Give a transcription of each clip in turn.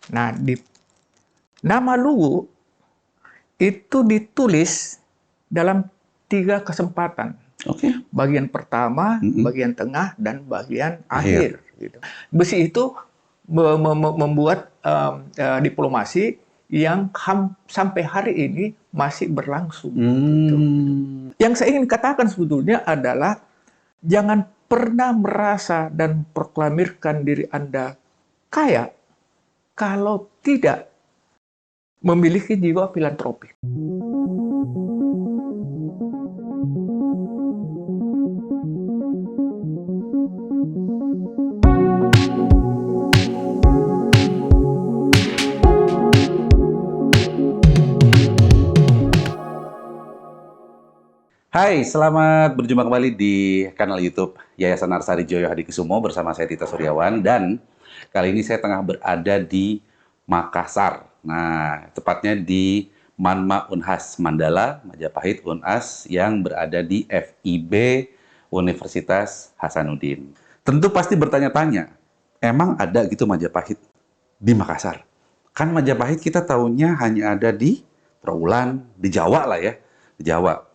Nah, nama Luwu itu ditulis dalam 3 kesempatan. Oke. Bagian pertama, bagian tengah, dan bagian akhir. Gitu. Besi itu membuat diplomasi yang sampai hari ini masih berlangsung. Gitu. Yang saya ingin katakan sebetulnya adalah jangan pernah merasa dan proklamirkan diri Anda kaya kalau tidak memiliki jiwa filantropik. Hai, selamat berjumpa kembali di kanal YouTube Yayasan Narsari Joyo Hadikusumo bersama saya Tito Suryawan, dan kali ini saya tengah berada di Makassar. Nah, tepatnya di Manma Unhas Mandala, Majapahit Unhas yang berada di FIB Universitas Hasanuddin. Tentu pasti bertanya-tanya, emang ada gitu Majapahit di Makassar? Kan Majapahit kita tahunya hanya ada di Trawulan, di Jawa lah ya, di Jawa.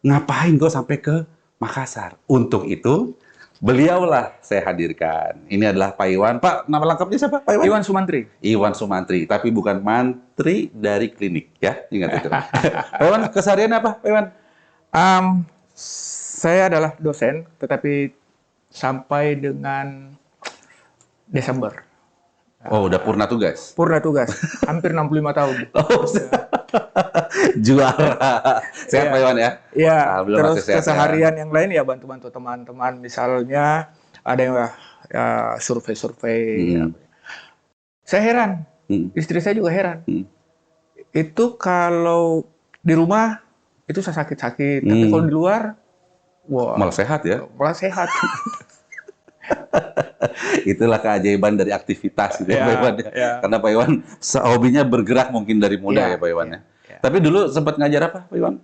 Ngapain kok sampai ke Makassar? Untuk itu, beliaulah saya hadirkan. Ini adalah Pak Iwan. Pak, nama lengkapnya siapa, Pak Iwan? Iwan Sumantri. Iwan Sumantri, tapi bukan mantri dari klinik, ya. Ingat itu. Pak Iwan, keseharian apa, Pak Iwan? Saya adalah dosen, tetapi sampai dengan Desember. Oh, udah purna tugas? Purna tugas, hampir 65 tahun. Oh, juara. Sehat, Pak Iwan, ya? Iya, Alhamdulillah, terus masih sehat, keseharian yang lain ya bantu-bantu teman-teman. Misalnya ada yang survei-survei. Saya heran, istri saya juga heran. Itu kalau di rumah itu saya sakit-sakit, tapi kalau di luar, wah, Malah sehat ya? malah sehat. Itulah keajaiban dari aktivitas gitu ya, Ya, Pak Iwan. ya. Karena Pak Iwan hobinya bergerak mungkin dari muda ya, Pak Iwan ya. Tapi dulu sempat ngajar apa, Pak Iwan?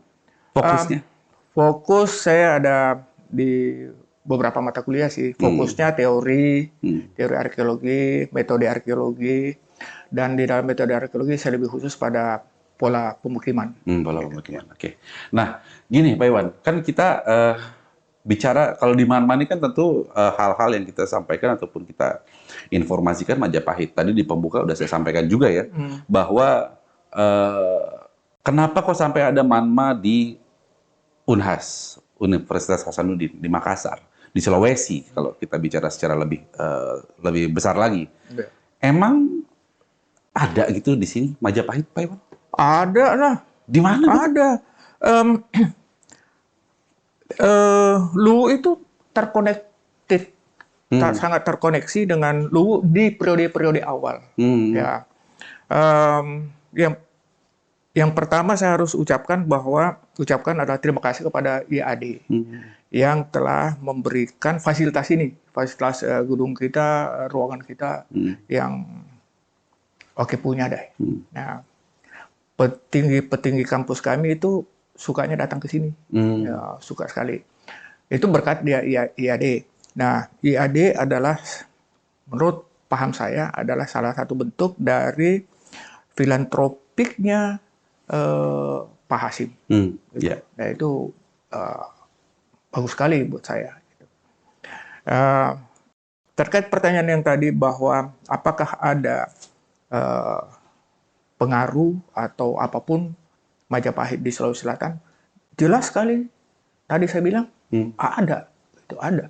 Fokusnya? Fokus saya ada di beberapa mata kuliah sih. Fokusnya teori arkeologi, metode arkeologi, dan di dalam metode arkeologi saya lebih khusus pada pola pemukiman. Pola pemukiman. Oke. Nah, gini Pak Iwan, kan kita bicara kalau di Manma ini kan tentu hal-hal yang kita sampaikan ataupun kita informasikan Majapahit. Tadi di pembuka udah saya sampaikan juga ya, bahwa kenapa kok sampai ada Manma di Unhas, Universitas Hasanuddin di Makassar, di Sulawesi kalau kita bicara secara lebih besar lagi. Emang ada gitu di sini Majapahit, Pak Iwan? Ada lah. Di mana? Ada. Luwu itu terkonektif, sangat terkoneksi dengan Luwu di periode-periode awal. Ya, yang pertama saya harus ucapkan adalah terima kasih kepada IAD yang telah memberikan fasilitas ini, fasilitas gedung kita, ruangan kita yang oke punya deh. Nah, petinggi kampus kami itu sukanya datang ke sini, ya, suka sekali. Itu berkat dia IAD. Nah, IAD adalah, menurut paham saya, adalah salah satu bentuk dari filantropiknya Pak Hasim. Gitu. Nah, itu bagus sekali buat saya. Terkait pertanyaan yang tadi bahwa apakah ada pengaruh atau apapun Majapahit di Sulawesi Selatan, jelas sekali. Tadi saya bilang ada, itu ada.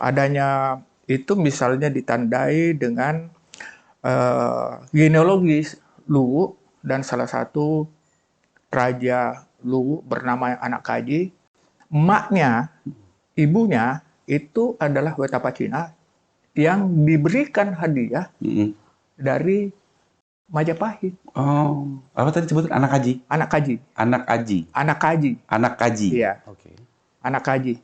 Adanya itu misalnya ditandai dengan genealogis Luwu, dan salah satu raja Luwu bernama Anak Kaji. Emaknya, ibunya itu adalah Wetapacina yang diberikan hadiah dari Majapahit. Oh, apa tadi sebutan? Anak Kaji? Anak Kaji. Anak Aji. Anak Kaji. Anak Kaji. Iya. Oke. Anak Kaji.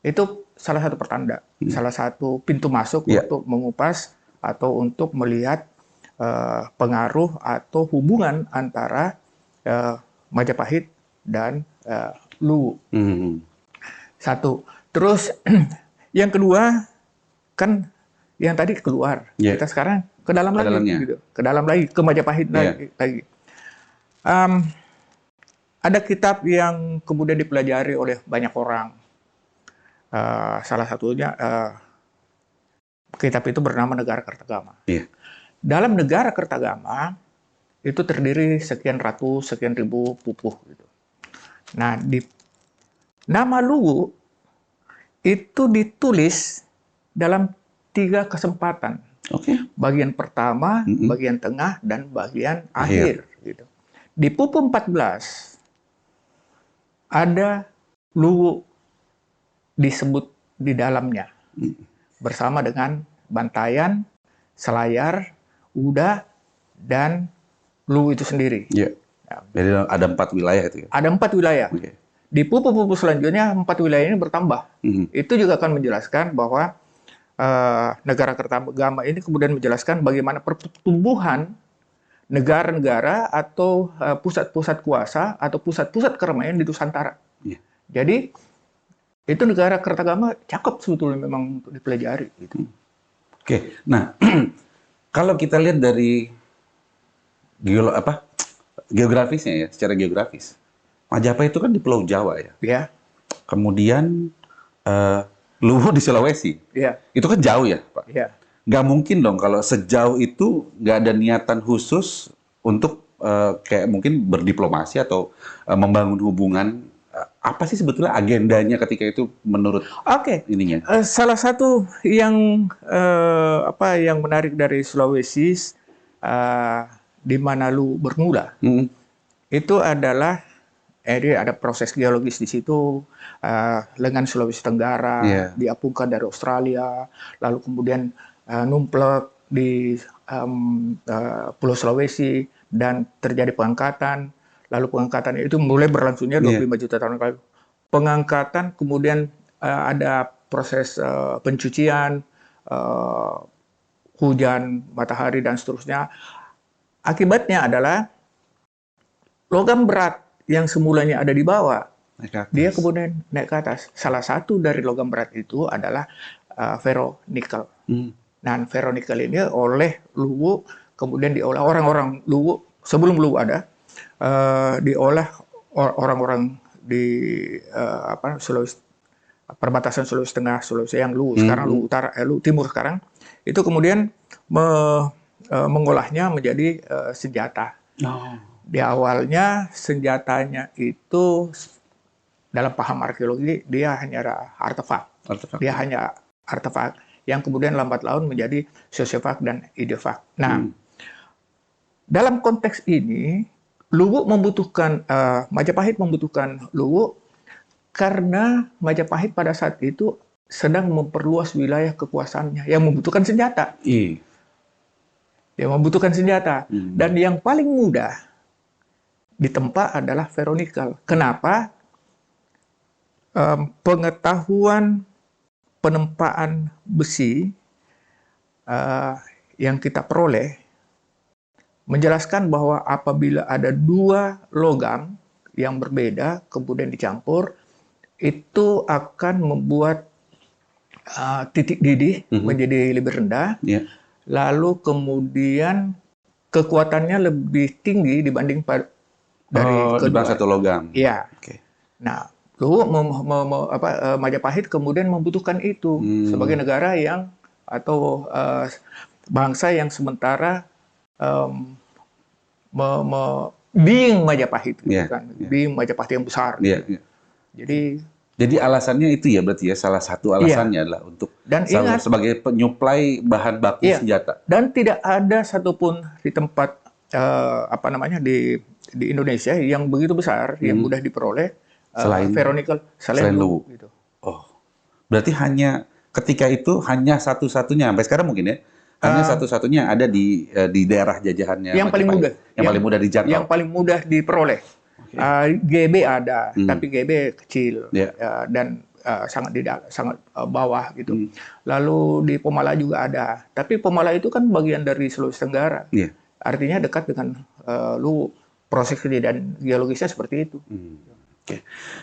Itu salah satu pertanda, salah satu pintu masuk untuk mengupas atau untuk melihat pengaruh atau hubungan antara Majapahit dan Luwu. Satu. Terus yang kedua, kan yang tadi keluar. Yeah. Kita sekarang ke dalam lagi, dalamnya. gitu. Ke dalam lagi, ke Majapahit lagi. Ada kitab yang kemudian dipelajari oleh banyak orang. Salah satunya kitab itu bernama Negara Kertagama. Yeah. Dalam Negara Kertagama itu terdiri sekian ratus, sekian ribu pupuh. Gitu. Nah, nama Luwu itu ditulis dalam 3 kesempatan. Bagian pertama, bagian tengah, dan bagian akhir. Gitu. Di pupuh 14 ada Luwu disebut di dalamnya bersama dengan Bantayan, Selayar, Uda, dan Luwu itu sendiri. Yeah. Jadi ada 4 wilayah itu ya? Ada 4 wilayah. Di pupuh-pupuh selanjutnya 4 wilayah ini bertambah. Itu juga akan menjelaskan bahwa Negara Kertagama ini kemudian menjelaskan bagaimana pertumbuhan negara-negara atau pusat-pusat kuasa atau pusat-pusat keramaian di Nusantara. Yeah. Jadi itu Negara Kertagama cakep sebetulnya memang untuk dipelajari. Gitu. Oke, nah kalau kita lihat dari geografisnya ya, secara geografis, Majapahit itu kan di Pulau Jawa ya. Ya. Kemudian Luwu di Sulawesi. Ya. Itu kan jauh ya, Pak. Ya. Nggak mungkin dong kalau sejauh itu nggak ada niatan khusus untuk kayak mungkin berdiplomasi atau membangun hubungan. Apa sih sebetulnya agendanya ketika itu menurut ininya? Salah satu yang yang menarik dari Sulawesi di mana Luwu bermula itu adalah ada proses geologis di situ, lengan Sulawesi Tenggara diapungkan dari Australia, lalu kemudian numplek di Pulau Sulawesi dan terjadi pengangkatan. Lalu pengangkatan itu mulai berlangsungnya 25 juta tahun lalu. Pengangkatan kemudian ada proses pencucian, hujan, matahari, dan seterusnya. Akibatnya adalah logam berat yang semulanya ada di bawah, dia kemudian naik ke atas. Salah satu dari logam berat itu adalah ferronikel. Nah, ferronikel ini oleh Luwu, kemudian diolah orang-orang Luwu, sebelum Luwu ada, diolah orang-orang di Sulawesi, perbatasan Sulawesi Tengah, Sulawesi yang Luwu, sekarang Luwu Utara, Luwu Timur sekarang, itu kemudian mengolahnya menjadi senjata. Di awalnya senjatanya itu dalam paham arkeologi dia hanya artefak. Dia hanya artefak yang kemudian lambat laun menjadi sosiofak dan ideofak. Nah, dalam konteks ini Luwu membutuhkan Majapahit membutuhkan Luwu karena Majapahit pada saat itu sedang memperluas wilayah kekuasaannya yang membutuhkan senjata. Dia membutuhkan senjata dan yang paling mudah ditempa adalah ferronikel. Kenapa? Pengetahuan penempaan besi yang kita peroleh menjelaskan bahwa apabila ada 2 logam yang berbeda kemudian dicampur, itu akan membuat titik didih menjadi lebih rendah. Lalu kemudian kekuatannya lebih tinggi dibanding dari kedua satu logam. Iya. Nah, Luwu Majapahit kemudian membutuhkan itu sebagai negara yang atau bangsa yang sementara being Majapahit, being Majapahit yang besar. Jadi alasannya itu ya berarti ya, salah satu alasannya adalah untuk sebagai penyuplai bahan baku senjata. Dan tidak ada satupun di tempat di Indonesia yang begitu besar yang mudah diperoleh ferronikel selain Luwu. Gitu. Berarti hanya ketika itu hanya satu-satunya sampai sekarang mungkin ya. Hanya satu-satunya ada di daerah jajahannya yang paling mudah, paling mudah dijangkau, yang paling mudah diperoleh. GB ada, tapi GB kecil dan sangat bawah gitu. Lalu di Pomala juga ada, tapi Pomala itu kan bagian dari Sulawesi Tenggara, artinya dekat dengan Luwu. Proses kejadian geologisnya seperti itu.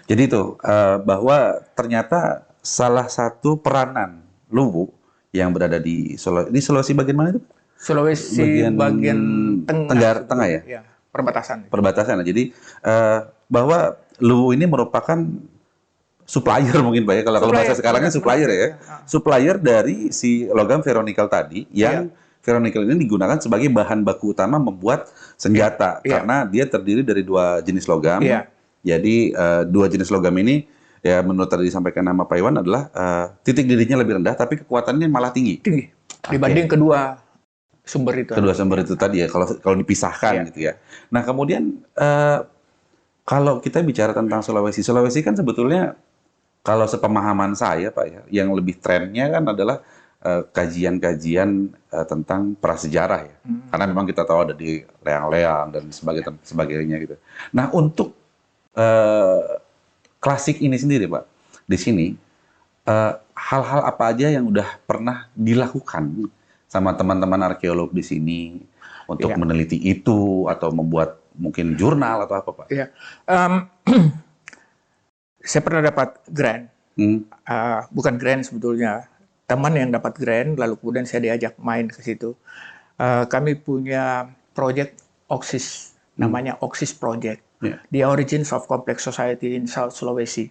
Jadi itu bahwa ternyata salah satu peranan Luwu yang berada di Sulawesi. Di Sulawesi bagian mana itu? Sulawesi bagian tengah, tengah ya? ya, perbatasan. Perbatasan. Jadi bahwa Luwu ini merupakan supplier mungkin Pak ya. Kalau bahasa sekarangnya supplier ya. Supplier dari si logam veronical tadi yang veronical ini digunakan sebagai bahan baku utama membuat senjata karena dia terdiri dari 2 jenis logam. Jadi 2 jenis logam ini ya menurut tadi disampaikan nama Pak Iwan adalah titik didihnya lebih rendah tapi kekuatannya malah tinggi. Dibanding kedua sumber itu. Kedua sumber itu tadi ya kalau dipisahkan gitu ya. Nah, kemudian kalau kita bicara tentang Sulawesi kan sebetulnya kalau sepemahaman saya Pak ya, yang lebih trennya kan adalah kajian-kajian tentang prasejarah ya. Karena memang kita tahu ada di leang-leang dan sebagainya gitu. Nah, untuk klasik ini sendiri Pak, di sini hal-hal apa aja yang udah pernah dilakukan sama teman-teman arkeolog di sini untuk meneliti itu atau membuat mungkin jurnal atau apa Pak? Iya. Saya pernah dapat grant, bukan grant sebetulnya, teman yang dapat grant, lalu kemudian saya diajak main ke situ. Kami punya project OXIS, namanya OXIS Project, The Origins of Complex Society in South Sulawesi.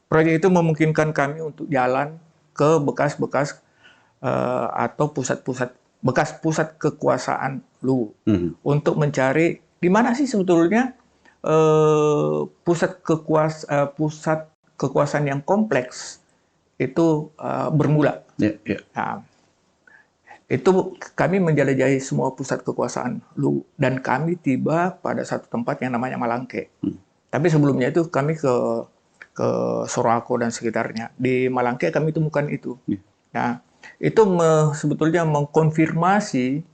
Proyek itu memungkinkan kami untuk jalan ke bekas-bekas atau bekas pusat kekuasaan Luwu untuk mencari di mana sih sebetulnya pusat kekuasaan yang kompleks itu bermula. Nah, itu kami menjelajahi semua pusat kekuasaan Luwu dan kami tiba pada satu tempat yang namanya Malangke. Tapi sebelumnya itu kami ke Sorowako dan sekitarnya. Di Malangke kami temukan itu. Nah, itu sebetulnya mengkonfirmasi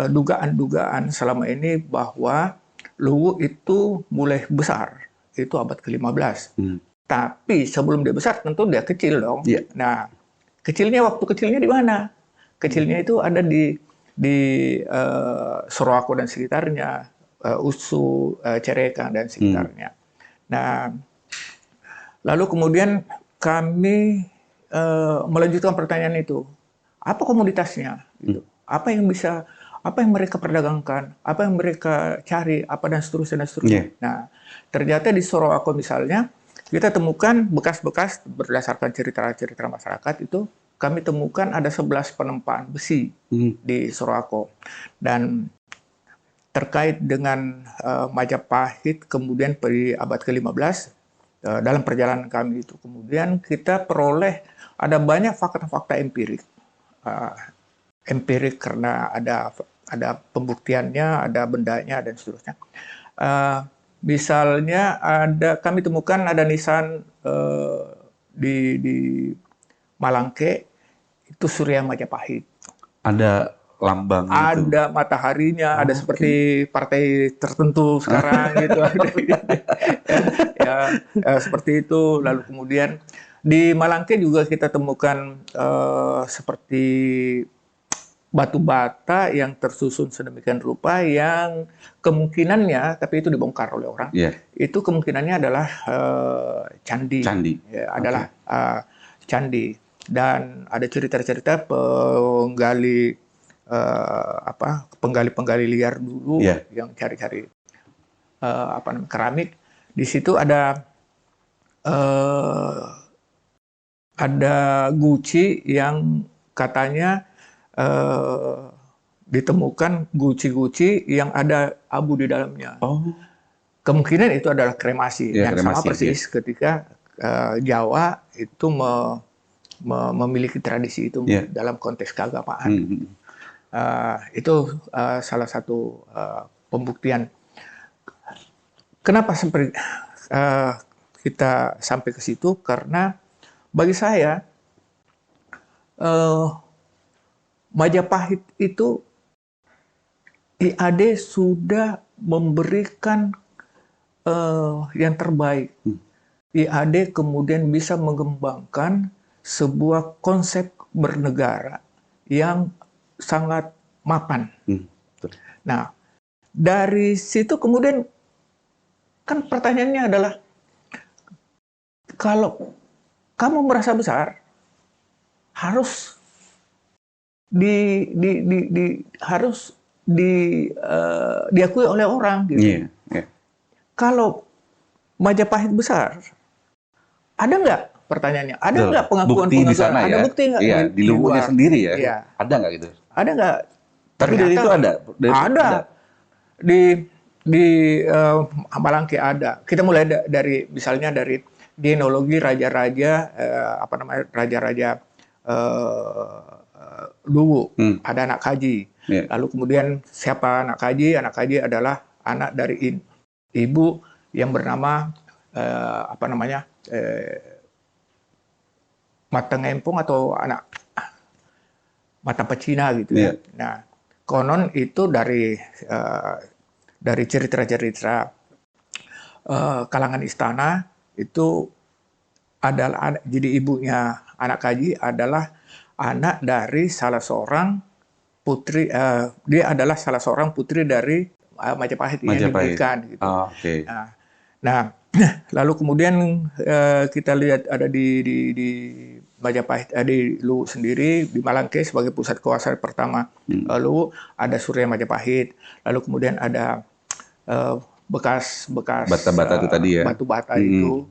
dugaan-dugaan selama ini bahwa Luwu itu mulai besar, itu abad ke-15. Tapi sebelum dia besar tentu dia kecil dong. Nah, waktu kecilnya di mana? Kecilnya itu ada di Sorowako dan sekitarnya, Usu, Cerekang dan sekitarnya. Nah, lalu kemudian kami melanjutkan pertanyaan itu, apa komoditasnya? Gitu. Apa yang mereka perdagangkan, apa yang mereka cari, apa dan seterusnya. Nah, ternyata di Sorowako misalnya kita temukan bekas-bekas berdasarkan cerita-cerita masyarakat itu kami temukan ada 11 penempaan besi di Sorowako dan terkait dengan Majapahit kemudian di abad ke-15 dalam perjalanan kami itu kemudian kita peroleh ada banyak fakta-fakta empirik. Empirik karena ada pembuktiannya, ada bendanya dan seterusnya. Misalnya kami temukan ada nisan di Malangke itu Surya Majapahit. Ada lambang itu. Ada mataharinya, ada seperti partai tertentu sekarang gitu. Seperti itu. Lalu kemudian di Malangke juga kita temukan seperti batu bata yang tersusun sedemikian rupa yang kemungkinannya, tapi itu dibongkar oleh orang, itu kemungkinannya adalah candi. Adalah candi. Dan ada cerita-cerita penggali liar dulu yang cari-cari keramik. Di situ ada guci yang katanya ditemukan guci-guci yang ada abu di dalamnya. Kemungkinan itu adalah kremasi. Yang sama persis ketika Jawa itu memiliki tradisi itu dalam konteks keagamaan. Itu salah satu pembuktian. Kenapa kita sampai ke situ? Karena bagi saya Majapahit itu IAD sudah memberikan yang terbaik. IAD kemudian bisa mengembangkan sebuah konsep bernegara yang sangat mapan. Nah, dari situ kemudian kan pertanyaannya adalah kalau kamu merasa besar, harus harus diakui oleh orang gitu. Iya, iya. Kalau Majapahit besar, ada nggak pertanyaannya? Ada Betul. nggak pengakuan Bukti di sana Ada ya? bukti nggak Iya, di Luwunya luar? sendiri ya? Iya. Ada nggak gitu? Ada nggak? Tapi dari itu ada? Ada. Di Malangke ada. Kita mulai dari misalnya dari genealogi raja-raja raja-raja Luwu. Ada anak Kaji. Iya. Lalu kemudian siapa anak Kaji? Anak Kaji adalah anak dari ibu yang bernama Matengempong atau anak Mata Pecina gitu ya. Iya. Nah, konon itu dari cerita-cerita kalangan istana itu adalah jadi ibunya anak Kaji adalah anak dari salah seorang putri, dia adalah salah seorang putri dari Majapahit yang diberikan gitu. Oh, okay. Nah, lalu kemudian kita lihat ada di Majapahit, di Luwu sendiri, di Malangke sebagai pusat kekuasaan pertama Luwu, ada Surya Majapahit. Lalu kemudian ada bekas bata-bata itu tadi ya. Batu bata itu.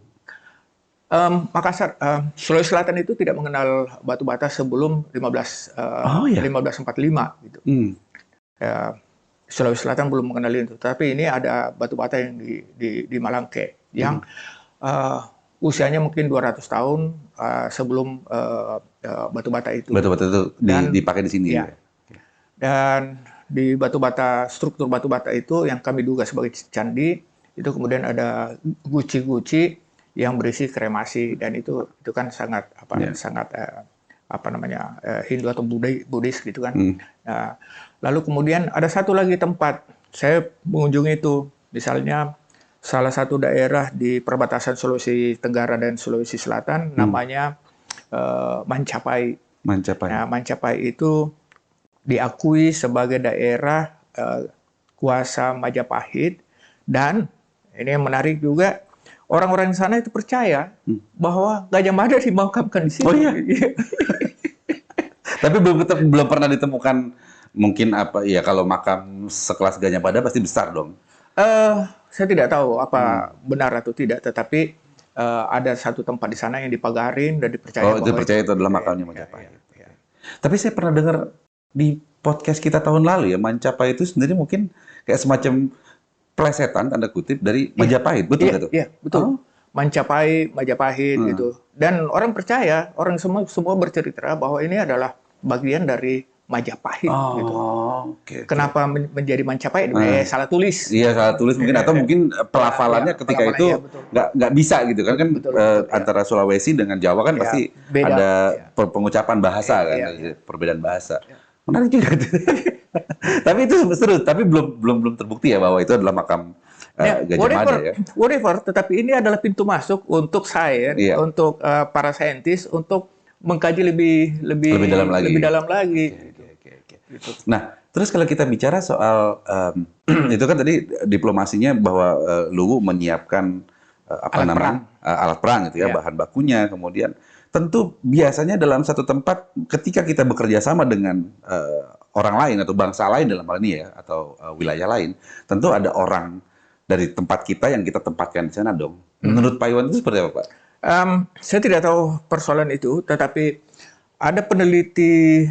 Makassar, Sulawesi Selatan itu tidak mengenal batu bata sebelum 1545 gitu. Sulawesi Selatan belum mengenali itu, tapi ini ada batu bata yang di Malangke yang usianya mungkin 200 tahun sebelum batu bata itu. Batu bata itu dipakai di sini ya. Dan di batu bata, struktur batu bata itu yang kami duga sebagai candi itu kemudian ada guci-guci yang berisi kremasi, dan itu kan sangat Hindu atau Buddhis gitu kan. Nah, lalu kemudian ada satu lagi tempat saya mengunjungi itu, misalnya salah satu daerah di perbatasan Sulawesi Tenggara dan Sulawesi Selatan, namanya Mancapai. Nah, Mancapai itu diakui sebagai daerah kuasa Majapahit, dan ini yang menarik juga, orang-orang di sana itu percaya bahwa Gajah Mada dimakamkan di situ. Oh iya. Tapi belum pernah ditemukan, mungkin kalau makam sekelas Gajah Mada pasti besar dong. Saya tidak tahu apa benar atau tidak, tetapi ada satu tempat di sana yang dipagarin dan dipercaya. Dipercaya itu adalah makamnya Majapahit. Ya. Tapi saya pernah dengar di podcast kita tahun lalu ya, Mancapai itu sendiri mungkin kayak semacam plesetan tanda kutip dari Majapahit, betul nggak tuh? Iya, betul. Mancapai, Majapahit gitu. Dan orang percaya, orang semua bercerita bahwa ini adalah bagian dari Majapahit gitu. Okay. Kenapa menjadi Mancapai? Salah tulis. Iya, salah tulis mungkin, atau mungkin pelafalannya ketika itu nggak bisa gitu kan, antara Sulawesi dengan Jawa kan pasti beda, ada pengucapan bahasa perbedaan bahasa. Menarik juga. Tapi itu seru, tapi belum terbukti ya bahwa itu adalah makam Gajah Mada ya. Whatever, tetapi ini adalah pintu masuk untuk saya, untuk para saintis untuk mengkaji lebih dalam lagi. Gitu. Nah, terus kalau kita bicara soal itu kan tadi diplomasinya bahwa Luwu menyiapkan alat perang gitu ya, bahan bakunya, kemudian tentu biasanya dalam satu tempat ketika kita bekerja sama dengan orang lain atau bangsa lain dalam hal ini ya, atau wilayah lain, tentu ada orang dari tempat kita yang kita tempatkan di sana dong. Menurut Pak Iwan itu seperti apa, Pak? Saya tidak tahu persoalan itu, tetapi ada peneliti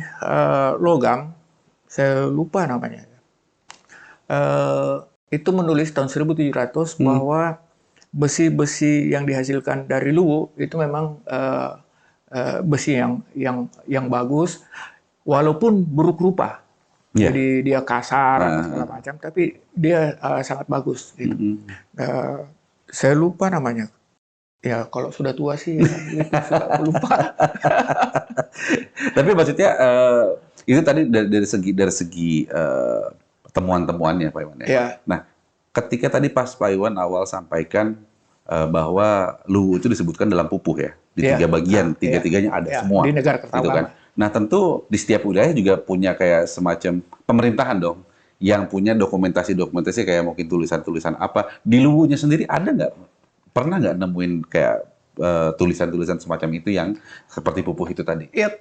logam, saya lupa namanya, itu menulis tahun 1700 bahwa besi-besi yang dihasilkan dari Luwu itu memang besi yang bagus, walaupun buruk rupa. Jadi dia kasar atau segala macam, tapi dia sangat bagus. Gitu. Saya lupa namanya. Ya kalau sudah tua sih sudah lupa. Tapi maksudnya itu tadi dari segi temuan-temuannya Pak Iwan ya. Yeah. Nah, ketika tadi pas Pak Iwan awal sampaikan bahwa Luwu itu disebutkan dalam pupuh ya, di 3 bagian, tiga-tiganya ada semua. Di negara Kertawang. Gitu kan. Nah, tentu di setiap wilayah juga punya kayak semacam pemerintahan dong, yang punya dokumentasi kayak mungkin tulisan-tulisan apa. Di Luwunya sendiri ada nggak? Pernah nggak nemuin kayak tulisan-tulisan semacam itu yang seperti pupuh itu tadi? Iya,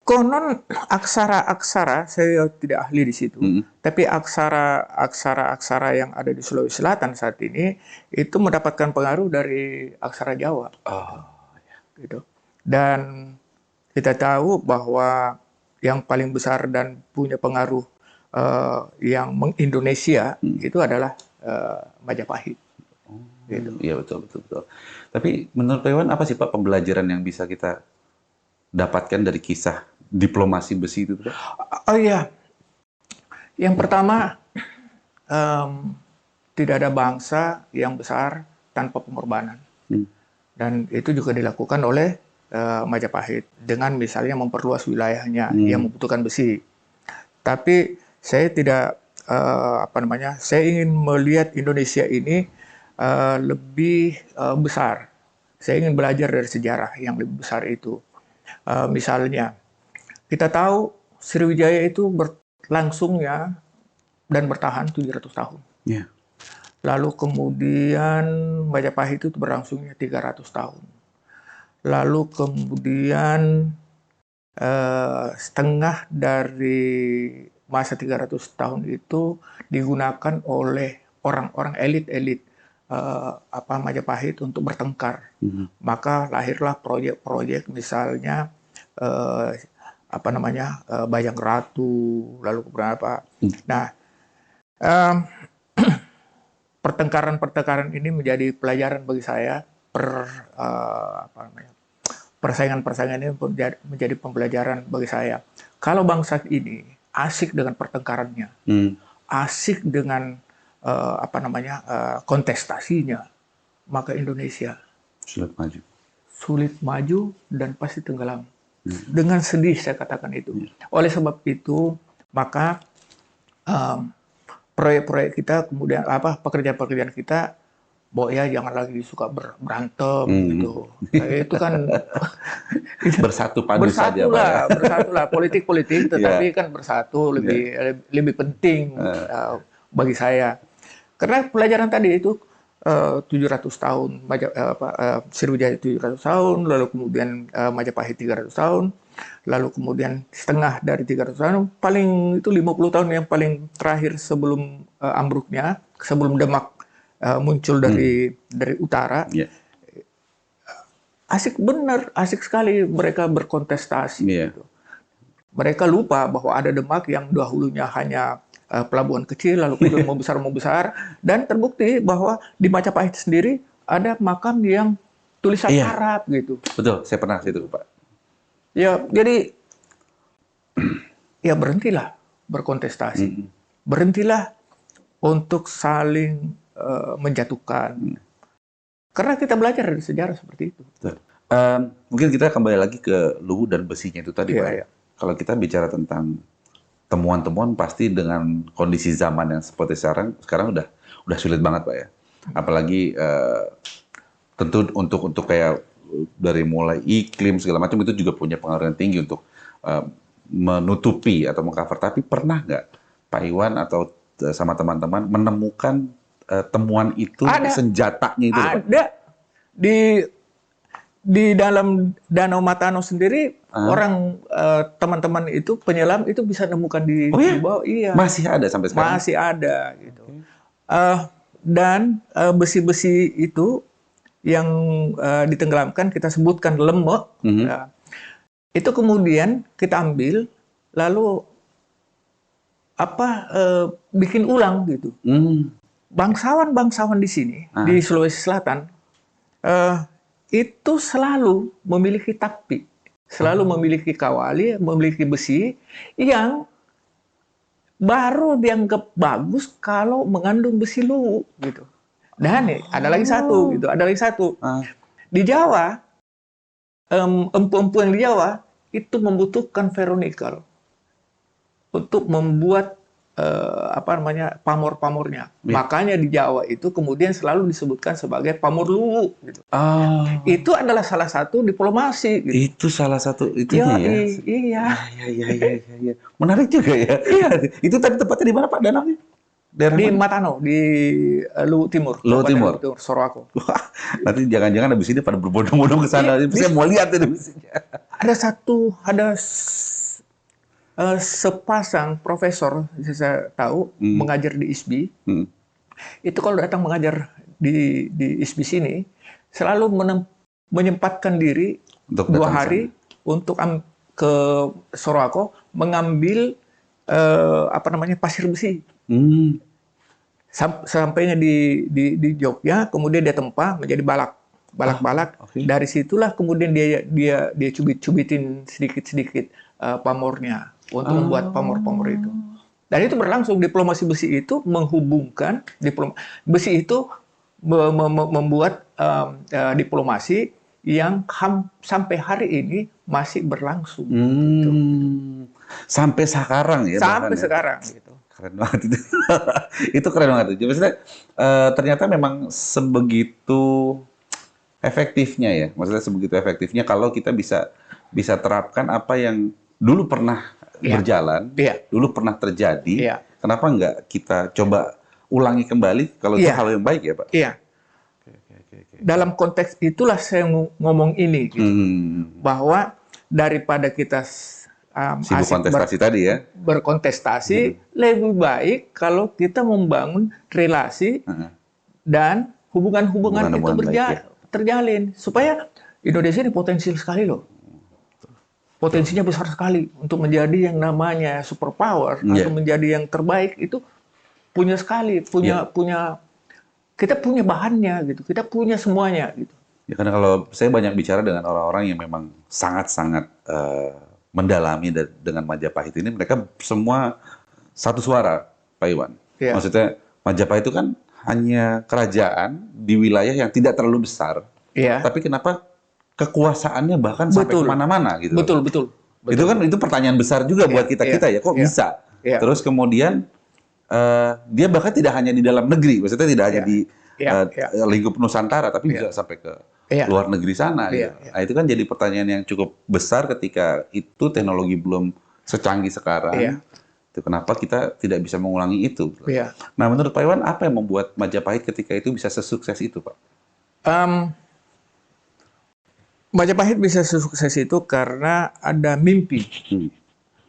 Konon aksara-aksara, saya tidak ahli di situ, tapi aksara-aksara yang ada di Sulawesi Selatan saat ini itu mendapatkan pengaruh dari aksara Jawa, gitu. Dan kita tahu bahwa yang paling besar dan punya pengaruh yang mengindonesia itu adalah Majapahit. Gitu. Iya, betul. Tapi menurut Pak Iwan, apa sih Pak pembelajaran yang bisa kita dapatkan dari kisah diplomasi besi itu, Pak? Oh iya, yang pertama, tidak ada bangsa yang besar tanpa pengorbanan. Dan itu juga dilakukan oleh Majapahit dengan misalnya memperluas wilayahnya yang membutuhkan besi. Tapi saya tidak saya ingin melihat Indonesia ini lebih besar. Saya ingin belajar dari sejarah yang lebih besar itu. Misalnya, kita tahu Sriwijaya itu berlangsungnya dan bertahan 700 tahun. Yeah. Lalu kemudian Majapahit itu berlangsungnya 300 tahun. Lalu kemudian setengah dari masa 300 tahun itu digunakan oleh orang-orang elit-elit Majapahit untuk bertengkar. Maka lahirlah proyek-proyek misalnya Bajang Ratu, lalu beberapa. Nah, pertengkaran-pertengkaran ini menjadi pelajaran bagi saya. Persaingan-persaingan ini menjadi pembelajaran bagi saya. Kalau bangsa ini asik dengan pertengkarannya, asik dengan kontestasinya, maka Indonesia sulit maju dan pasti tenggelam. Dengan sedih saya katakan itu. Oleh sebab itu, maka proyek-proyek kita kemudian pekerjaan-pekerjaan kita, jangan lagi suka berantem gitu. Itu kan bersatu saja, Pak. Bersatulah politik, tetapi kan bersatu lebih penting bagi saya. Karena pelajaran tadi itu 700 tahun, Sriwijaya 700 tahun, lalu kemudian Majapahit 300 tahun, lalu kemudian setengah dari 300 tahun, paling itu 50 tahun yang paling terakhir sebelum ambruknya, sebelum Demak muncul dari utara. Asik sekali mereka berkontestasi. Gitu. Mereka lupa bahwa ada Demak yang dahulunya hanya pelabuhan kecil, lalu kemudian membesar, dan terbukti bahwa di Majapahit sendiri ada makam yang tulisan Arab gitu. Betul, saya pernah situ, Pak. Ya, jadi berhentilah berkontestasi, berhentilah untuk saling menjatuhkan. Karena kita belajar dari sejarah seperti itu. Mungkin kita kembali lagi ke luwu dan besinya itu tadi, Pak. Kalau kita bicara tentang temuan-temuan, pasti dengan kondisi zaman yang seperti sekarang udah sulit banget, Pak ya. Apalagi tentu untuk kayak dari mulai iklim segala macam itu juga punya pengaruh yang tinggi untuk menutupi atau mengcover. Tapi pernah nggak Pak Iwan atau sama teman-teman menemukan temuan itu, senjatanya itu? Ada. Di dalam Danau Matano sendiri, teman-teman itu penyelam itu bisa nemukan di bawah. Iya. Masih ada sampai sekarang? Masih ada. Gitu. Dan besi-besi itu yang ditenggelamkan, kita sebutkan lemek, itu kemudian kita ambil, lalu bikin ulang gitu. Bangsawan-bangsawan di sini, di Sulawesi Selatan, itu selalu memiliki taktik, selalu memiliki kawali, memiliki besi yang baru dianggap bagus kalau mengandung besi luwu gitu. Dan ada lagi satu. Di Jawa, empu-empu yang di Jawa itu membutuhkan ferronikel untuk membuat pamor-pamornya. Makanya di Jawa itu kemudian selalu disebutkan sebagai pamor luwu. Gitu. Itu adalah salah satu diplomasi. Gitu. Itu salah satu itunya ya? Iya. Menarik juga ya. Iya. Itu tadi tepatnya di mana, Pak, danaunya? Di Matano, di Luwu Timur. Luwu Timur. Sorowako. Nanti jangan-jangan habis ini pada berbondong-bondong ke sana. Saya mau lihat itu. Ada sepasang profesor saya tahu mengajar di ISBI. Itu kalau datang mengajar di ISBI sini selalu menyempatkan diri Untuk 2 datang ke hari untuk ke Sorowako mengambil pasir besi. Sampainya di Jogja, kemudian dia tempa menjadi balak. Oke. Dari situlah kemudian dia cubit-cubitin sedikit-sedikit pamornya untuk membuat pamor-pamor itu. Dan itu berlangsung, diplomasi besi itu menghubungkan besi itu membuat diplomasi yang sampai hari ini masih berlangsung. Gitu. Sampai sekarang ya. Sampai bahkan, sekarang gitu. Keren banget itu. Itu keren banget. Jadi maksudnya ternyata memang sebegitu efektifnya ya. Maksudnya sebegitu efektifnya kalau kita bisa terapkan apa yang dulu pernah berjalan, dulu pernah terjadi. Kenapa nggak kita coba ulangi kembali kalau itu hal yang baik ya, Pak? Iya. Dalam konteks itulah saya ngomong ini gitu. Bahwa daripada kita sibuk kontestasi tadi ya. Berkontestasi, lebih baik kalau kita membangun relasi dan hubungan-hubungan itu terjalin. Supaya Indonesia ini potensial sekali loh. Potensinya besar sekali untuk menjadi yang namanya superpower atau menjadi yang terbaik itu kita punya bahannya gitu. Kita punya semuanya gitu. Ya karena kalau saya banyak bicara dengan orang-orang yang memang sangat-sangat mendalami dengan Majapahit ini, mereka semua satu suara, Pak Iwan. Maksudnya Majapahit itu kan hanya kerajaan di wilayah yang tidak terlalu besar, tapi kenapa kekuasaannya bahkan sampai kemana-mana gitu. Betul. Itu pertanyaan besar juga buat kita ya, kok bisa? Terus kemudian dia bahkan tidak hanya di dalam negeri, maksudnya tidak hanya di lingkup Nusantara, tapi bisa sampai ke luar negeri sana. Gitu. Nah, itu kan jadi pertanyaan yang cukup besar ketika itu teknologi belum secanggih sekarang. Itu kenapa kita tidak bisa mengulangi itu? Nah, menurut Pak Iwan, apa yang membuat Majapahit ketika itu bisa sesukses itu, Pak? Majapahit bisa sesukses itu karena ada mimpi.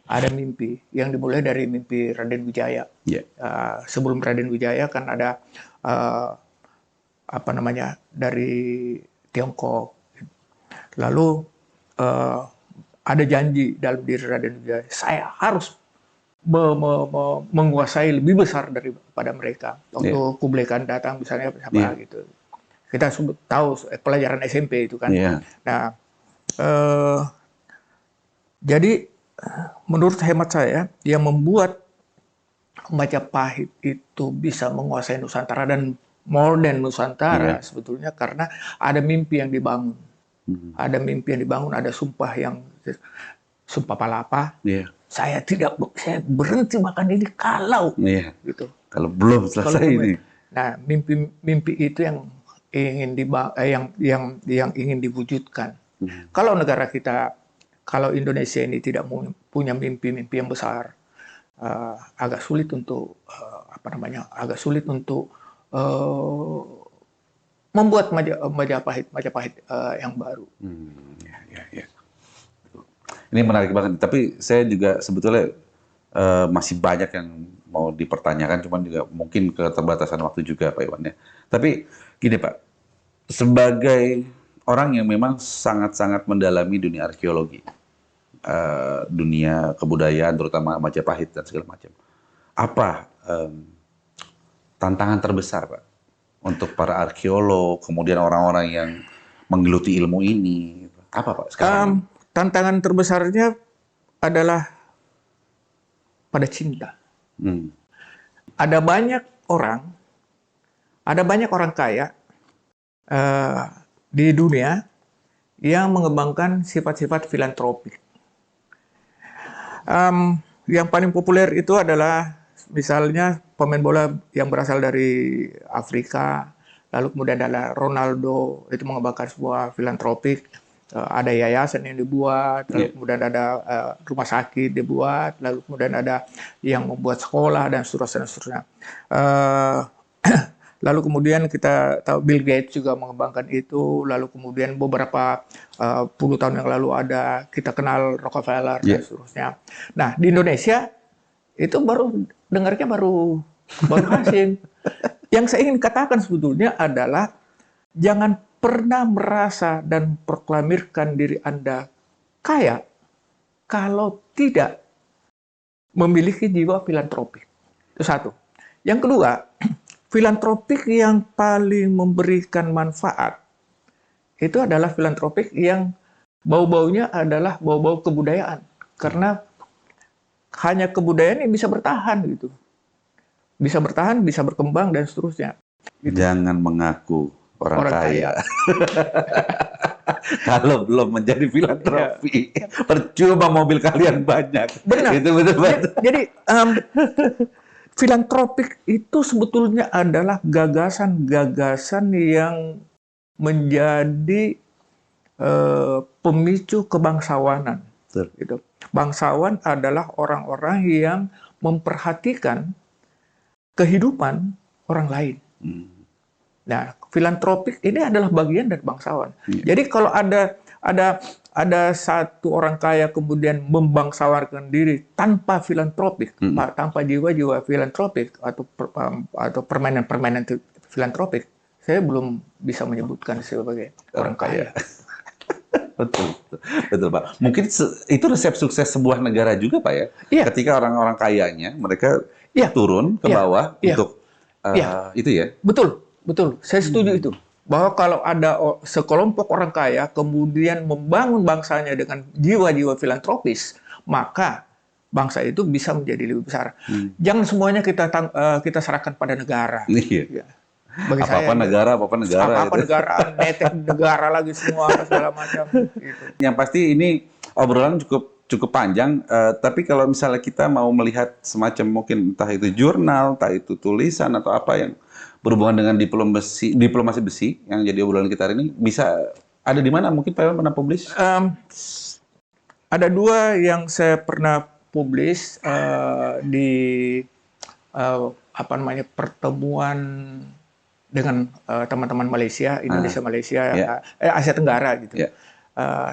Ada mimpi yang dimulai dari mimpi Raden Wijaya. Sebelum Raden Wijaya kan ada dari Tiongkok. Lalu ada janji dalam diri Raden Wijaya, saya harus menguasai lebih besar daripada mereka. Waktu Kublai Khan datang misalnya gitu. Kita tahu pelajaran SMP itu kan. Nah, jadi menurut hemat saya yang membuat Majapahit itu bisa menguasai Nusantara dan more than Nusantara sebetulnya karena ada mimpi yang dibangun. Ada mimpi yang dibangun, ada sumpah sumpah palapa. Saya berhenti makan ini kalau gitu. Kalau belum selesai ini. Nah, mimpi itu yang ingin ingin diwujudkan. Kalau negara kita, kalau Indonesia ini tidak punya mimpi-mimpi yang besar, agak sulit untuk membuat Majapahit yang baru. Ini menarik banget. Tapi saya juga sebetulnya masih banyak yang mau dipertanyakan, cuman juga mungkin keterbatasan waktu juga, Pak Iwan ya. Tapi gini Pak, sebagai orang yang memang sangat-sangat mendalami dunia arkeologi, dunia kebudayaan, terutama Majapahit dan segala macam, apa tantangan terbesar Pak untuk para arkeolog, kemudian orang-orang yang menggeluti ilmu ini, apa Pak sekarang? Tantangan terbesarnya adalah pada cinta. Ada banyak orang kaya di dunia yang mengembangkan sifat-sifat filantropik. Yang paling populer itu adalah misalnya pemain bola yang berasal dari Afrika, lalu kemudian ada Ronaldo, itu mengembangkan sebuah filantropik. Ada yayasan yang dibuat, lalu kemudian ada rumah sakit dibuat, lalu kemudian ada yang membuat sekolah dan seterusnya. Lalu kemudian kita tahu Bill Gates juga mengembangkan itu. Lalu kemudian beberapa puluh tahun yang lalu kita kenal Rockefeller dan seterusnya. Nah, di Indonesia itu dengarnya baru Hasim. Yang saya ingin katakan sebetulnya adalah jangan pernah merasa dan proklamirkan diri Anda kaya kalau tidak memiliki jiwa filantropik. Itu satu. Yang kedua, filantropik yang paling memberikan manfaat itu adalah filantropik yang bau-baunya adalah bau-bau kebudayaan. Karena hanya kebudayaan yang bisa bertahan gitu. Bisa bertahan, bisa berkembang dan seterusnya. Gitu. Jangan mengaku orang kaya. Kalau belum menjadi filantropi, percuma mobil kalian banyak. Benar. Itu betul. Jadi filantropik itu sebetulnya adalah gagasan-gagasan yang menjadi pemicu kebangsawanan. Gitu. Bangsawan adalah orang-orang yang memperhatikan kehidupan orang lain. Nah, filantropik ini adalah bagian dari bangsawan. Jadi kalau ada satu orang kaya kemudian membangsawarkan diri tanpa filantropik, tanpa jiwa-jiwa filantropik atau permainan-permainan filantropik, saya belum bisa menyebutkan sebagai orang kaya. Betul Pak. Mungkin itu resep sukses sebuah negara juga Pak ya. Iya. Ketika orang-orang kayanya mereka turun ke bawah untuk itu ya. Betul. Saya setuju itu. Bahwa kalau ada sekelompok orang kaya kemudian membangun bangsanya dengan jiwa-jiwa filantropis, maka bangsa itu bisa menjadi lebih besar. Jangan semuanya kita serahkan pada negara. Iya. Bagi apa-apa negara, netek negara lagi semua segala macam. Gitu. Yang pasti ini obrolan cukup panjang, tapi kalau misalnya kita mau melihat semacam mungkin entah itu jurnal, entah itu tulisan atau apa yang berhubungan dengan diplomasi besi yang jadi obrolan kita hari ini, bisa ada di mana? Mungkin Pak Iwan pernah publish? Ada 2 yang saya pernah publish di pertemuan dengan teman-teman Malaysia, Indonesia, Malaysia, Asia Tenggara gitu.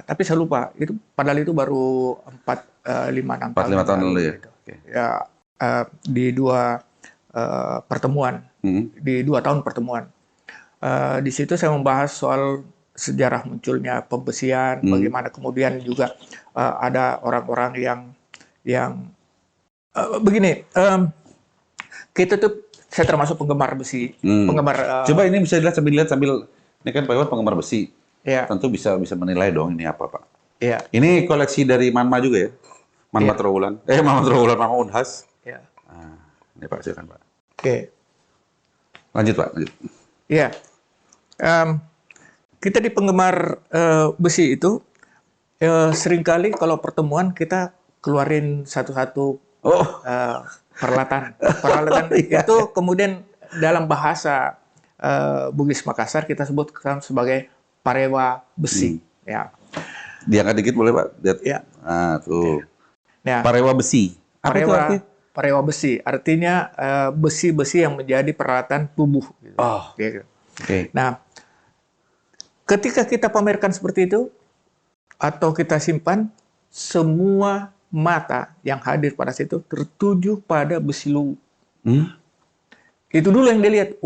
Tapi saya lupa, padahal itu baru 4-5 tahun lalu ya. Gitu. Di 2 pertemuan, di 2 tahun pertemuan. Di situ saya membahas soal sejarah munculnya pembesian, bagaimana kemudian juga ada orang-orang yang begini. Kita tuh saya termasuk penggemar besi, penggemar. Coba ini bisa dilihat sambil ini kan Pak Iwan penggemar besi. Ya. Tentu bisa menilai dong ini apa Pak. Ya. Ini koleksi dari Manma juga ya. Manma Trowulan. Manma Unhas. Ya. Ini Pak, silakan Pak. Oke. Lanjut Pak. Iya. Kita di penggemar besi itu seringkali kalau pertemuan kita keluarin satu-satu peralatan itu kemudian dalam bahasa Bugis Makassar kita sebutkan sebagai parewa besi. Ya. Diangkat dikit boleh Pak? Ya. Tuh. Ya. Parewa besi. Parewa besi artinya besi-besi yang menjadi peralatan tubuh. Gitu. Gitu. Okay. Nah, ketika kita pamerkan seperti itu atau kita simpan, semua mata yang hadir pada situ tertuju pada besi luwu. Itu dulu yang dilihat.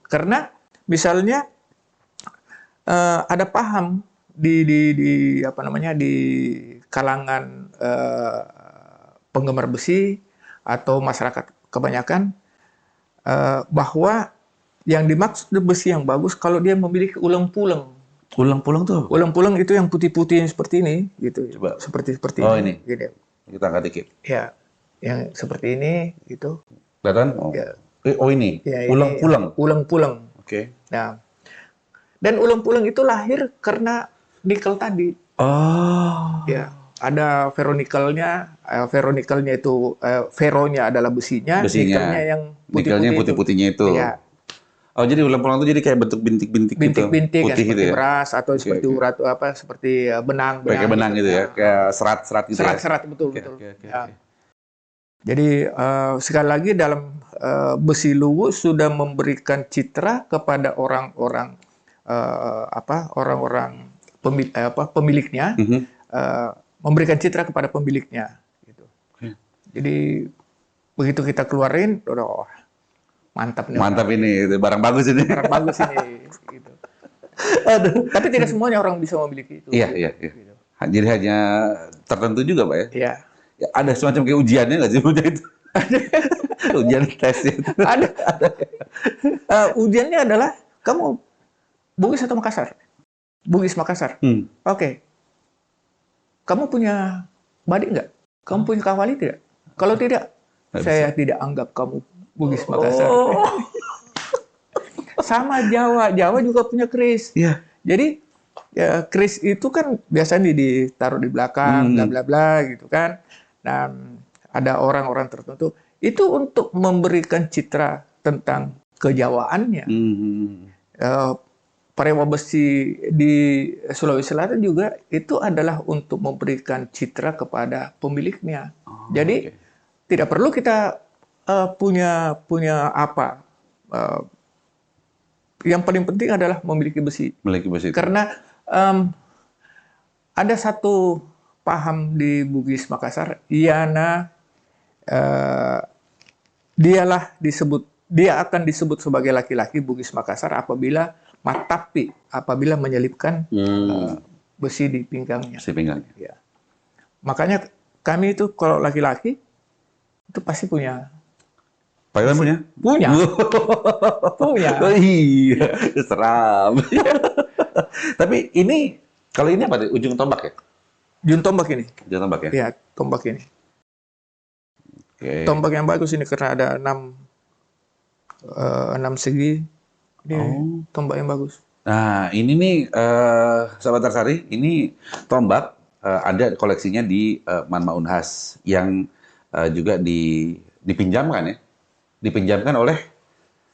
Karena misalnya ada paham di kalangan penggemar besi atau masyarakat kebanyakan bahwa yang dimaksud besi yang bagus kalau dia memiliki ulang-pulang. Ulang-pulang tuh? Ulang-pulang itu yang putih-putih seperti ini, gitu. Coba. Seperti ini. Gini. Kita angkat dikit. Ya, yang seperti ini, gitu. Kelihatan? Ya. Ini. Ya, ulang-pulang. Ulang-pulang. Oke. Nah, dan ulang-pulang itu lahir karena nikel tadi. Ya, ada ferronikelnya. Ferronikelnya itu ferronya adalah besinya. Nikelnya yang nikelnya putih-putihnya itu. Ya. Jadi ulang-pulang itu jadi kayak bentuk bintik-bintik gitu. Bintik-bintik putih seperti gitu ya? beras atau seperti urat seperti benang. Kayak benang gitu ya, kayak serat-serat gitu. Serat-serat betul. Okay. Jadi sekali lagi dalam Besi Luwu sudah memberikan citra kepada orang-orang orang-orang pemiliknya, memberikan citra kepada pemiliknya. Gitu. Jadi begitu kita keluarin, mantap nih. Mantap ini, barang bagus ini. Barang bagus ini. Gitu. Tapi tidak semuanya orang bisa memiliki itu. Iya. Gitu. Jadi hanya tertentu juga, Pak ya? Iya. Ya, ada semacam kayak ujiannya nggak sih itu? Ujian tes itu. Ada. Ujiannya adalah kamu Bugis atau Makassar? Bugis Makassar. Oke. Kamu punya badik nggak? Kamu punya kawali tidak? Kalau tidak, saya tidak anggap kamu Bugis Makassar. Sama Jawa. Jawa juga punya keris. Iya. Jadi ya, keris itu kan biasanya ditaruh di belakang, bla bla bla gitu kan. Dan ada orang-orang tertentu itu untuk memberikan citra tentang kejawaannya. Parewa besi di Sulawesi Selatan juga itu adalah untuk memberikan citra kepada pemiliknya. Jadi tidak perlu kita punya apa. Yang paling penting adalah memiliki besi. Memiliki besi. Karena ada satu paham di Bugis Makassar, dia akan disebut sebagai laki-laki Bugis Makassar apabila matapi, apabila menyelipkan besi di pinggangnya. Besi pinggangnya. Ya. Makanya kami itu kalau laki-laki itu pasti punya. Pak Iwan punya? Punya. Punya. Oh iya, seram. Tapi ini, kalau ini apa? Ujung tombak ya? Ujung tombak ini. Ujung tombak ya? Iya, tombak ini. Okay. Tombak yang bagus ini karena ada 6 segi. Ini tombak yang bagus. Nah, ini nih, Sahabat Narsari, ini tombak ada koleksinya di Manma Unhas yang juga dipinjamkan ya. Dipinjamkan oleh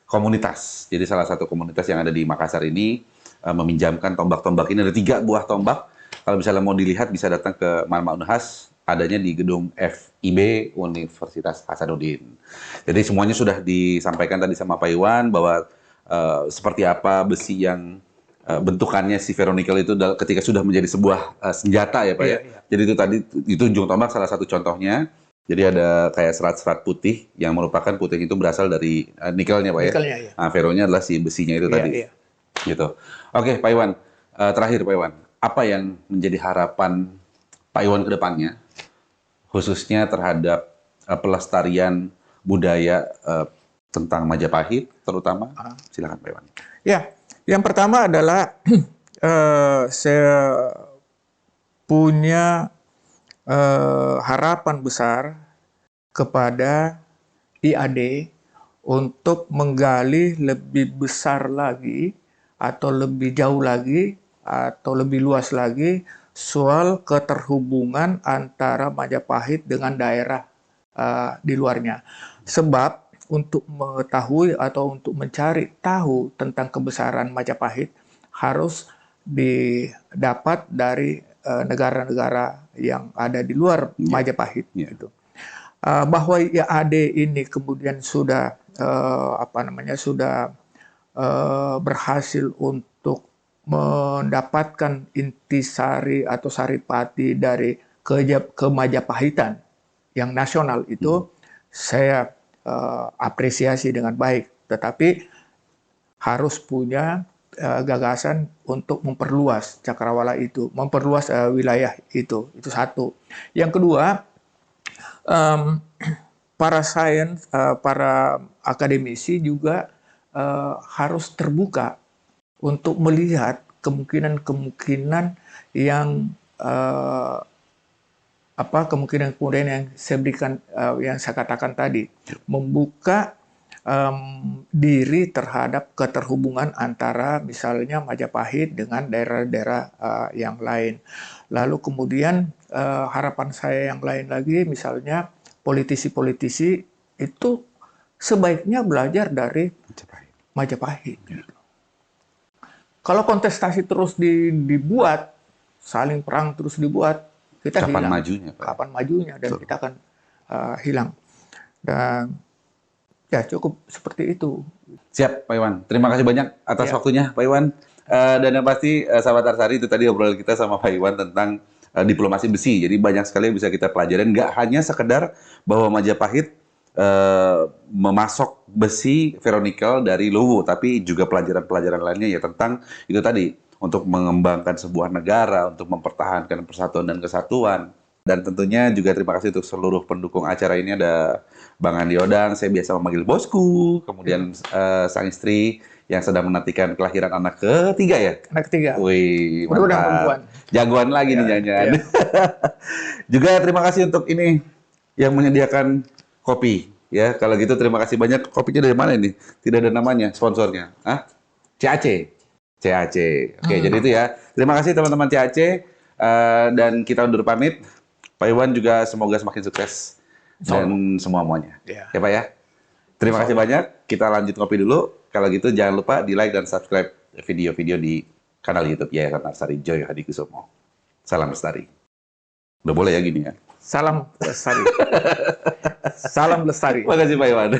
komunitas. Jadi salah satu komunitas yang ada di Makassar ini meminjamkan tombak-tombak ini. Ada 3 buah tombak. Kalau misalnya mau dilihat bisa datang ke Manma Unhas, adanya di gedung FIB Universitas Hasanuddin. Jadi semuanya sudah disampaikan tadi sama Pak Iwan bahwa seperti apa besi yang bentukannya si ferronickel itu ketika sudah menjadi sebuah senjata ya Pak ya. Jadi itu tadi itu ujung tombak salah satu contohnya. Jadi ada kayak serat-serat putih yang merupakan putih itu berasal dari nikelnya Pak ya. Nikelnya, iya. Nah, ferronya adalah si besinya itu tadi. Iya. Gitu. Oke, Pak Iwan. Terakhir Pak Iwan, apa yang menjadi harapan Pak Iwan ke depannya khususnya terhadap pelestarian budaya tentang Majapahit terutama? Silakan Pak Iwan. Ya, yang pertama adalah saya punya harapan besar kepada IAD untuk menggali lebih besar lagi atau lebih jauh lagi atau lebih luas lagi soal keterhubungan antara Majapahit dengan daerah di luarnya. Sebab untuk mengetahui atau untuk mencari tahu tentang kebesaran Majapahit harus didapat dari negara-negara yang ada di luar Majapahit. Gitu. Bahwa IAD ini kemudian sudah berhasil untuk mendapatkan intisari atau saripati dari Kemajapahitan yang nasional itu saya apresiasi dengan baik, tetapi harus punya gagasan untuk memperluas cakrawala itu, memperluas wilayah itu satu. Yang kedua, para sains, para akademisi juga harus terbuka untuk melihat kemungkinan-kemungkinan yang kemungkinan yang saya berikan, yang saya katakan tadi, membuka diri terhadap keterhubungan antara misalnya Majapahit dengan daerah-daerah yang lain. Lalu kemudian harapan saya yang lain lagi, misalnya politisi-politisi itu sebaiknya belajar dari Majapahit. Kalau kontestasi terus dibuat, saling perang terus dibuat, kita kapan hilang. majunya, Pak? Kapan majunya dan kita akan hilang. Dan ya cukup seperti itu. Siap, Pak Iwan. Terima kasih banyak atas Ya. waktunya, Pak Iwan. Dan yang pasti, sahabat Arsari, itu tadi obrolan kita sama Pak Iwan tentang diplomasi besi. Jadi banyak sekali yang bisa kita pelajarin. Nggak hanya sekedar bahwa Majapahit memasok besi ferronikel dari Luwu, tapi juga pelajaran-pelajaran lainnya ya tentang itu tadi, untuk mengembangkan sebuah negara, untuk mempertahankan persatuan dan kesatuan. Dan tentunya juga terima kasih untuk seluruh pendukung acara ini. Ada Bang Andi Odang, saya biasa memanggil bosku, kemudian sang istri yang sedang menantikan kelahiran anak ketiga ya. Anak ketiga. Wih, Mudah-mudahan perempuan. mantap. Jagoan lagi nih Ya, nyanyian. ya. Juga terima kasih untuk ini yang menyediakan kopi. Ya, kalau gitu terima kasih banyak. Kopinya dari mana ini? Tidak ada namanya, sponsornya. Hah? CAC. CAC. Oke, jadi itu ya. Terima kasih teman-teman CAC. Dan kita undur pamit. Pak Iwan juga semoga semakin sukses dan semua-muanya. Ya. Ya Pak ya. Terima kasih banyak. Kita lanjut ngopi dulu. Kalau gitu jangan lupa di like dan subscribe video-video di kanal YouTube Yayasan Arsari Joyo Hadikusumo. Salam lestari. Udah boleh ya gini ya. Salam lestari. Salam lestari. Makasih Pak Iwan.